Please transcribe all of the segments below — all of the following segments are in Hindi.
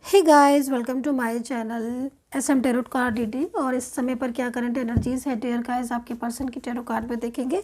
Hey guys, welcome to my channel SM tarot card reading. और इस समय पर क्या करंट एनर्जीज है डियर गाइस आपके पर्सन की टैरोट कार्ड में देखेंगे।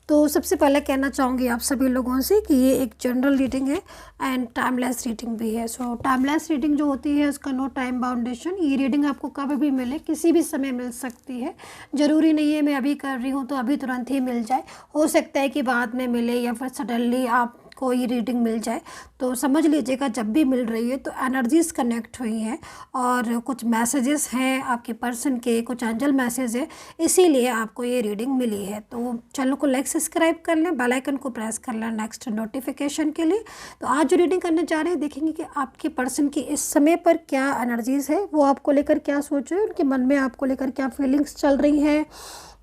तो सबसे पहले कहना चाहूँगी आप सभी लोगों से कि ये एक जनरल रीडिंग है एंड टाइमलेस रीडिंग भी है। सो टाइमलेस रीडिंग जो होती है उसका नो टाइम बाउंडेशन। ये रीडिंग आपको कभी भी मिले, किसी भी समय मिल सकती है। ज़रूरी नहीं है मैं अभी कर रही हूँ तो अभी तुरंत ही मिल जाए। हो सकता है कि बाद में मिले या फिर सडनली आप कोई रीडिंग मिल जाए। तो समझ लीजिएगा जब भी मिल रही है तो एनर्जीज कनेक्ट हुई हैं और कुछ मैसेजेस हैं आपके पर्सन के, कुछ एंजल मैसेज है, इसीलिए आपको ये रीडिंग मिली है। तो चैनल को लाइक सब्सक्राइब कर लें, बेल आइकन को प्रेस कर लें नेक्स्ट नोटिफिकेशन के लिए। तो आज जो रीडिंग करने जा रहे हैं देखेंगे कि आपके पर्सन की इस समय पर क्या एनर्जीज है, वो आपको लेकर क्या सोच रहे हैं, उनके मन में आपको लेकर क्या फीलिंग्स चल रही हैं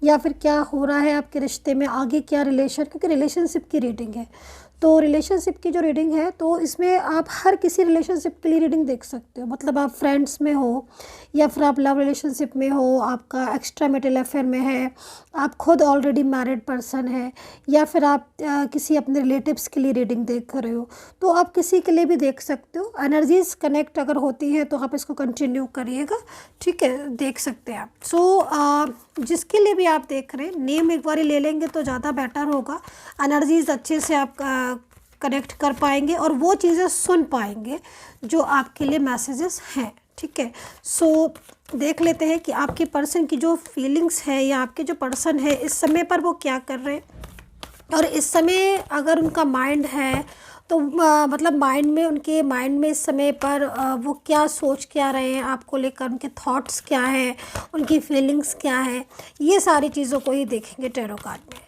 या फिर क्या हो रहा है आपके रिश्ते में, आगे क्या रिलेशन, क्योंकि रिलेशनशिप की रीडिंग है। तो रिलेशनशिप की जो रीडिंग है तो इसमें आप हर किसी रिलेशनशिप के लिए रीडिंग देख सकते हो। मतलब आप फ्रेंड्स में हो या फिर आप लव रिलेशनशिप में हो, आपका एक्स्ट्रा मैरिटल अफेयर में है, आप खुद ऑलरेडी मैरिड पर्सन है, या फिर आप किसी अपने रिलेटिव्स के लिए रीडिंग देख रहे हो, तो आप किसी के लिए भी देख सकते हो। एनर्जीज कनेक्ट अगर होती है तो आप इसको कंटिन्यू करिएगा, ठीक है, देख सकते हैं आप। जिसके लिए भी आप देख रहे हैं नेम एक बार ले लेंगे तो ज़्यादा बेटर होगा। एनर्जीज अच्छे से आप कनेक्ट कर पाएंगे और वो चीज़ें सुन पाएंगे जो आपके लिए मैसेजेस हैं, ठीक है। देख लेते हैं कि आपके पर्सन की जो फीलिंग्स है या आपके जो पर्सन है इस समय पर वो क्या कर रहे हैं। और इस समय अगर उनका माइंड है तो मतलब उनके माइंड में इस समय पर वो क्या सोच क्या रहे हैं आपको लेकर, उनके थॉट्स क्या है, उनकी फीलिंग्स क्या है, ये सारी चीज़ों को ही देखेंगे टैरो कार्ड में।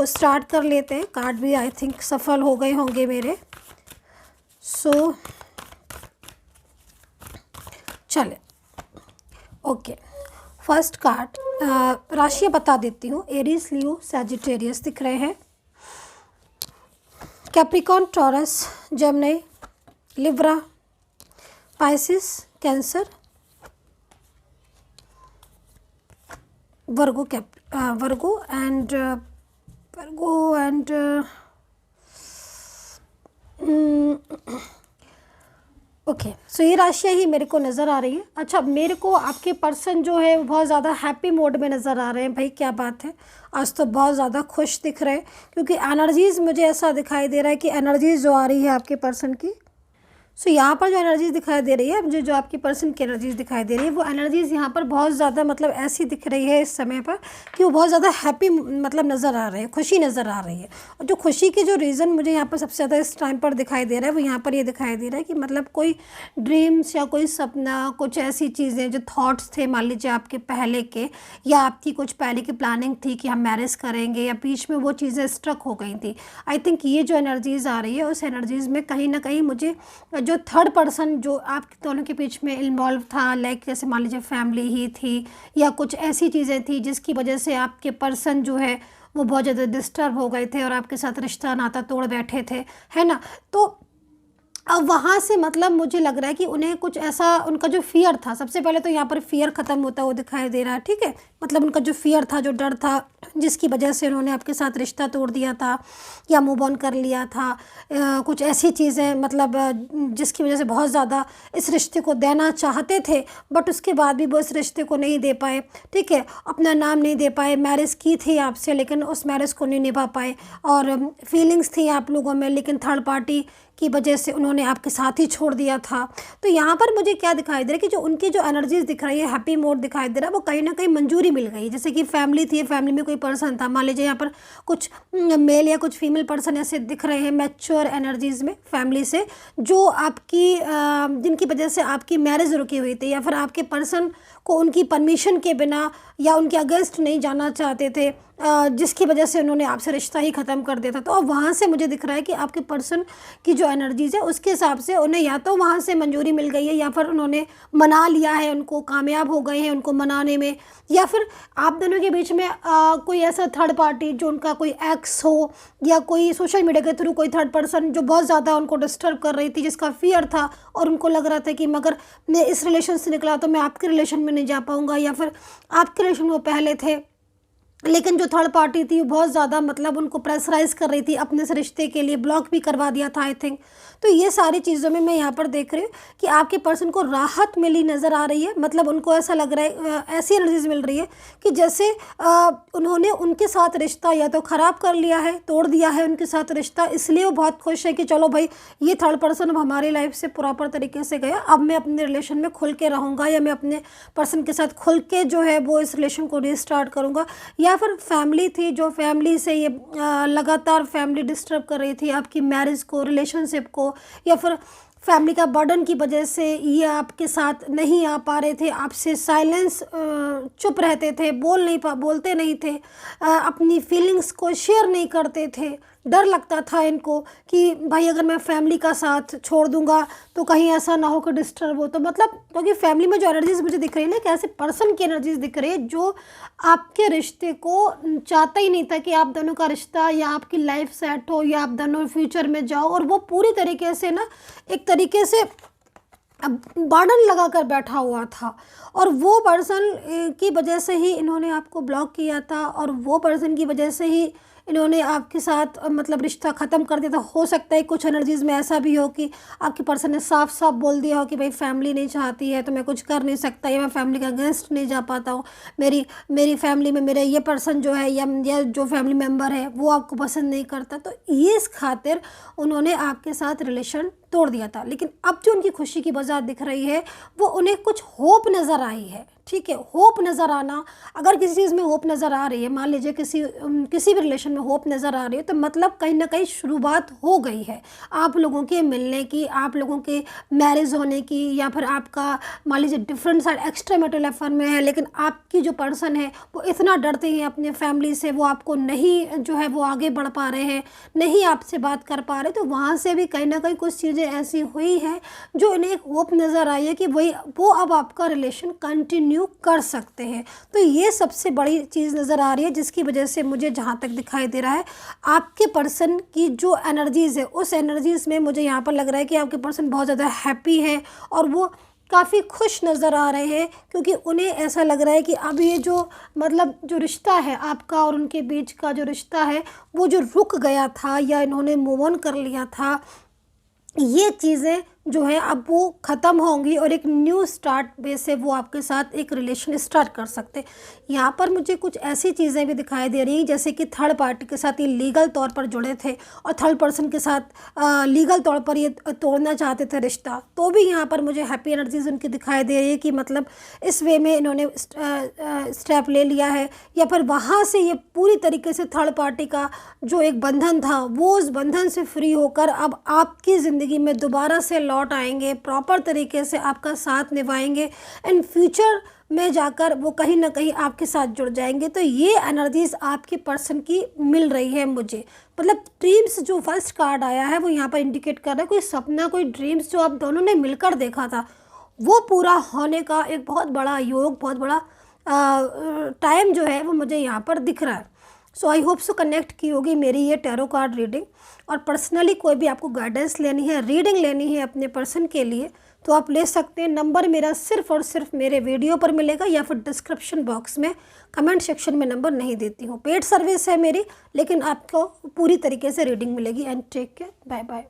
स्टार्ट कर लेते हैं। कार्ड भी आई थिंक सफल हो गए होंगे मेरे। चले ओके, फर्स्ट कार्ड राशियाँ बता देती हूँ। एरीज, लियो, सैजिटेरियस दिख रहे हैं। Capricorn, Taurus, Gemini, Libra, Pisces, Cancer, Virgo and okay. So ये राशियाँ ही मेरे को नज़र आ रही हैं। अच्छा, मेरे को आपके पर्सन जो है वो बहुत ज़्यादा हैप्पी मोड में नज़र आ रहे हैं। भाई क्या बात है, आज तो बहुत ज़्यादा खुश दिख रहे हैं, क्योंकि एनर्जीज़ मुझे ऐसा दिखाई दे रहा है कि एनर्जीज़ जो आ रही है आपके पर्सन की, यहाँ पर जो एनर्जीज दिखाई दे रही है, मुझे जो आपकी पर्सन की एनर्जीज दिखाई दे रही है वो एनर्जीज यहाँ पर बहुत ज़्यादा मतलब ऐसी दिख रही है इस समय पर कि वो बहुत ज़्यादा हैप्पी मतलब नज़र आ रहे हैं, खुशी नज़र आ रही है। और जो खुशी के जो रीज़न मुझे यहाँ पर सबसे ज़्यादा इस टाइम पर दिखाई दे रहा है वो यहाँ पर ये दिखाई दे रहा है कि मतलब कोई ड्रीम्स या कोई सपना, कुछ ऐसी चीज़ें जो थॉट्स थे मान लीजिए आपके पहले के, या आपकी कुछ पहले की प्लानिंग थी कि हम मैरिज करेंगे, या बीच में वो चीज़ें स्ट्रक हो गई थी। आई थिंक ये जो एनर्जीज़ आ रही है उस एनर्जीज़ में कहीं ना कहीं मुझे जो थर्ड पर्सन जो आप दोनों के बीच में इन्वॉल्व था, लाइक जैसे मान लीजिए फैमिली ही थी या कुछ ऐसी चीज़ें थी जिसकी वजह से आपके पर्सन जो है वो बहुत ज़्यादा डिस्टर्ब हो गए थे और आपके साथ रिश्ता नाता तोड़ बैठे थे, है ना। तो अब वहाँ से मतलब मुझे लग रहा है कि उन्हें कुछ ऐसा, उनका जो फियर था, सबसे पहले तो यहाँ पर फियर ख़त्म होता हुआ दिखाई दे रहा है, ठीक है। मतलब उनका जो फियर था, जो डर था, जिसकी वजह से उन्होंने आपके साथ रिश्ता तोड़ दिया था या मूव ऑन कर लिया था, कुछ ऐसी चीज़ें मतलब जिसकी वजह से बहुत ज़्यादा इस रिश्ते को देना चाहते थे बट उसके बाद भी वो इस रिश्ते को नहीं दे पाए, ठीक है। अपना नाम नहीं दे पाए, मैरिज की थी आपसे लेकिन उस मैरिज को नहीं निभा पाए, और फीलिंग्स थी आप लोगों में लेकिन थर्ड पार्टी की वजह से उन्होंने आपके साथ ही छोड़ दिया था। तो यहाँ पर मुझे क्या दिखाई दे रहा है कि जो उनकी जो एनर्जीज दिख रही है, हैप्पी मोड दिखाई दे रहा है, वो कहीं ना कहीं मंजूरी मिल गई। जैसे कि फैमिली थी, फैमिली में कोई पर्सन था, मान लीजिए यहाँ पर कुछ मेल या कुछ फीमेल पर्सन ऐसे दिख रहे हैं मैच्योर एनर्जीज में फैमिली से, जो आपकी जिनकी वजह से आपकी मैरिज रुकी हुई थी, या फिर आपके पर्सन को उनकी परमिशन के बिना या उनके अगेंस्ट नहीं जाना चाहते थे, जिसकी वजह से उन्होंने आपसे रिश्ता ही ख़त्म कर दिया था। तो अब वहाँ से मुझे दिख रहा है कि आपके पर्सन की जो एनर्जीज़ है उसके हिसाब से उन्हें या तो वहाँ से मंजूरी मिल गई है या फिर उन्होंने मना लिया है, उनको कामयाब हो गए हैं उनको मनाने में, या फिर आप दोनों के बीच में कोई ऐसा थर्ड पार्टी जो उनका कोई एक्स हो या कोई सोशल मीडिया के थ्रू कोई थर्ड पर्सन जो बहुत ज़्यादा उनको डिस्टर्ब कर रही थी, जिसका फियर था और उनको लग रहा था कि मगर मैं इस रिलेशन से निकला तो मैं आपके रिलेशन में नहीं जा पाऊँगा, या फिर आपके रिलेशन में पहले थे लेकिन जो थर्ड पार्टी थी वो बहुत ज़्यादा मतलब उनको प्रेशराइज़ कर रही थी अपने से रिश्ते के लिए, ब्लॉक भी करवा दिया था आई थिंक। तो ये सारी चीज़ों में मैं यहाँ पर देख रही हूँ कि आपके पर्सन को राहत मिली नज़र आ रही है। मतलब उनको ऐसा लग रहा है, ऐसी एनर्जीज मिल रही है कि जैसे उन्होंने उनके साथ रिश्ता या तो ख़राब कर लिया है, तोड़ दिया है उनके साथ रिश्ता, इसलिए वो बहुत खुश है कि चलो भाई ये थर्ड पर्सन अब हमारी लाइफ से प्रॉपर तरीके से गया, अब मैं अपने रिलेशन में खुल के रहूँगा या मैं अपने पर्सन के साथ खुल के जो है वो इस रिलेशन को रीस्टार्ट करूँगा। या फिर फैमिली थी, जो फैमिली से ये लगातार फैमिली डिस्टर्ब कर रही थी आपकी मैरिज को, रिलेशनशिप को, या फिर फैमिली का बर्डन की वजह से ये आपके साथ नहीं आ पा रहे थे, आपसे साइलेंस, चुप रहते थे, बोलते नहीं थे, अपनी फीलिंग्स को शेयर नहीं करते थे। डर लगता था इनको कि भाई अगर मैं फैमिली का साथ छोड़ दूंगा तो कहीं ऐसा ना हो कि डिस्टर्ब हो। तो मतलब क्योंकि फैमिली में जो एनर्जीज मुझे दिख रही है ना, कि ऐसे पर्सन की एनर्जीज दिख रही है जो आपके रिश्ते को चाहता ही नहीं था कि आप दोनों का रिश्ता या आपकी लाइफ सेट हो या आप दोनों फ्यूचर में जाओ, और वो पूरी तरीके से ना एक तरीके से बर्डन लगा कर बैठा हुआ था। और वो पर्सन की वजह से ही इन्होंने आपको ब्लॉक किया था, और वो पर्सन की वजह से ही इन्होंने आपके साथ मतलब रिश्ता ख़त्म कर दिया था। हो सकता है कुछ एनर्जीज़ में ऐसा भी हो कि आपके पर्सन ने साफ साफ बोल दिया हो कि भाई फैमिली नहीं चाहती है तो मैं कुछ कर नहीं सकता, या मैं फैमिली के अगेंस्ट नहीं जा पाता हूँ, मेरी फैमिली में मेरा ये पर्सन जो है या जो फैमिली मेम्बर है वो आपको पसंद नहीं करता। तो ये इस खातिर उन्होंने आपके साथ रिलेशन तोड़ दिया था। लेकिन अब जो उनकी खुशी की वजह दिख रही है वो उन्हें कुछ होप नज़र आई है। ठीक है, होप नज़र आना, अगर किसी चीज़ में होप नज़र आ रही है, मान लीजिए किसी भी रिलेशन में होप नज़र आ रही है, तो मतलब कहीं ना कहीं शुरुआत हो गई है आप लोगों के मिलने की, आप लोगों के मैरिज होने की, या फिर आपका मान लीजिए different side extra marital affair में है, लेकिन आपकी जो पर्सन है वो इतना डरते हैं अपने फैमिली से, वो आपको नहीं जो है वो आगे बढ़ पा रहे हैं, नहीं आपसे बात कर पा रहे। तो वहाँ से भी कहीं ना कहीं कुछ चीज़ें ऐसी हुई हैं जो इन्हें एक होप नज़र आई है कि वो अब आपका रिलेशन कंटिन्यू कर सकते हैं। तो ये सबसे बड़ी चीज़ नज़र आ रही है जिसकी वजह से मुझे जहाँ तक दिखाई दे रहा है आपके पर्सन की जो एनर्जीज़ है, उस एनर्जीज़ में मुझे यहाँ पर लग रहा है कि आपके पर्सन बहुत ज़्यादा हैप्पी है और वो काफ़ी खुश नज़र आ रहे हैं, क्योंकि उन्हें ऐसा लग रहा है कि अब ये जो मतलब जो रिश्ता है आपका और उनके बीच का जो रिश्ता है वो जो रुक गया था या इन्होंने मूव ऑन कर लिया था, ये चीज़ें जो है अब वो ख़त्म होंगी और एक न्यू स्टार्ट बेस से वो आपके साथ एक रिलेशन स्टार्ट कर सकते हैं। यहाँ पर मुझे कुछ ऐसी चीज़ें भी दिखाई दे रही हैं जैसे कि थर्ड पार्टी के साथ ये लीगल तौर पर जुड़े थे और थर्ड पर्सन के साथ लीगल तौर पर ये तोड़ना चाहते थे रिश्ता, तो भी यहाँ पर मुझे हैप्पी एनर्जीज उनकी दिखाई दे रही है कि मतलब इस वे में इन्होंने स्टेप ले लिया है, या फिर वहाँ से ये पूरी तरीके से थर्ड पार्टी का जो एक बंधन था वो उस बंधन से फ्री होकर अब आपकी ज़िंदगी में दोबारा से लौट आएंगे, प्रॉपर तरीके से आपका साथ निभाएंगे एंड फ्यूचर में जाकर वो कहीं ना कहीं आपके साथ जुड़ जाएंगे। तो ये एनर्जीज आपके पर्सन की मिल रही है मुझे। मतलब ड्रीम्स जो फर्स्ट कार्ड आया है वो यहाँ पर इंडिकेट कर रहा है कोई सपना, कोई ड्रीम्स जो आप दोनों ने मिलकर देखा था वो पूरा होने का एक बहुत बड़ा योग, बहुत बड़ा टाइम जो है वो मुझे यहाँ पर दिख रहा है। सो आई होप सो कनेक्ट की होगी मेरी ये टैरो कार्ड रीडिंग। और पर्सनली कोई भी आपको गाइडेंस लेनी है, रीडिंग लेनी है अपने पर्सन के लिए, तो आप ले सकते हैं। नंबर मेरा सिर्फ और सिर्फ मेरे वीडियो पर मिलेगा या फिर डिस्क्रिप्शन बॉक्स में, कमेंट सेक्शन में नंबर नहीं देती हूँ। पेड सर्विस है मेरी, लेकिन आपको पूरी तरीके से रीडिंग मिलेगी। And take care, bye bye.